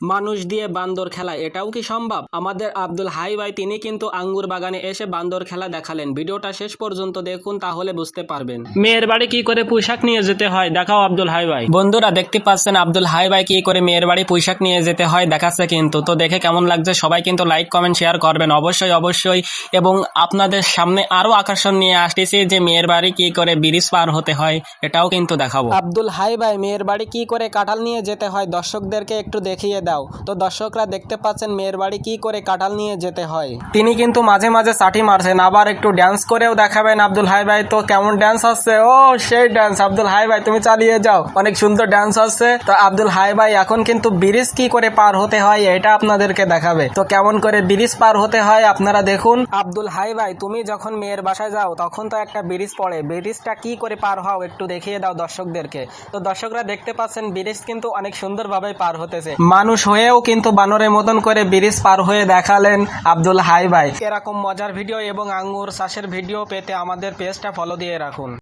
মানুষ দিয়ে বান্দর খেলা, এটাও কি সম্ভব? আমাদের আব্দুল হাই ভাই তিনি কিন্তু আঙ্গুর বাগানে এসে বান্দর খেলা দেখালেন। ভিডিওটা শেষ পর্যন্ত দেখুন, তাহলে বুঝতে পারবেন মেয়ের বাড়ি কি করে পোশাক নিয়ে যেতে হয়। দেখাও আব্দুল হাই ভাই। বন্ধুরা দেখতে পাচ্ছেন আব্দুল হাই ভাই কি করে মেয়ের বাড়ি পোশাক নিয়ে যেতে হয় দেখাচ্ছে কিন্তু। তো দেখে কেমন লাগছে সবাই কিন্তু লাইক কমেন্ট শেয়ার করবেন অবশ্যই অবশ্যই। এবং আপনাদের সামনে আরো আকর্ষণ নিয়ে আসতেছি যে মেয়ের বাড়ি কি করে ব্রিজ পার হতে হয়, এটাও কিন্তু দেখাবো। আব্দুল হাই ভাই মেয়ের বাড়ি কি করে কাঁঠাল নিয়ে যেতে হয় দর্শকদেরকে একটু দেখিয়ে দাও। তো দর্শকরা দেখতে পাচ্ছেন মেয়ের বাড়ি কি করে কাঁঠাল নিয়ে যেতে হয়। তিনি কিন্তু মাঝে মাঝে চাটি মারছেন, আবার একটু ড্যান্স করেও দেখাবেন আব্দুল হাই ভাই। তো কেমন ড্যান্স হচ্ছে, ও সেই ড্যান্স। আব্দুল হাই ভাই তুমি চালিয়ে যাও, অনেক সুন্দর ড্যান্স হচ্ছে। তো আব্দুল হাই ভাই এখন কিন্তু ব্রিজ কি করে পার হতে হয় এটা আপনাদেরকে দেখাবে। তো কেমন করে ব্রিজ পার হতে হয় আপনারা দেখুন। আব্দুল হাই ভাই তুমি যখন মেয়ের বাসায় যাও তখন তো একটা ব্রিজ পড়ে, ব্রিজটা কি করে পার হও একটু দেখিয়ে দাও দর্শকদেরকে। তো দর্শকরা দেখতে পাচ্ছেন ব্রিজ কিন্তু অনেক সুন্দরভাবে পার হতেছে। মানুষ হয়েও কিন্তু বানরের মতন করে ব্রিজ পার হয়ে দেখালেন আব্দুল হাই ভাই। এরকম মজার ভিডিও এবং আঙ্গুর চাষের ভিডিও পেতে আমাদের পেজটা ফলো দিয়ে রাখুন।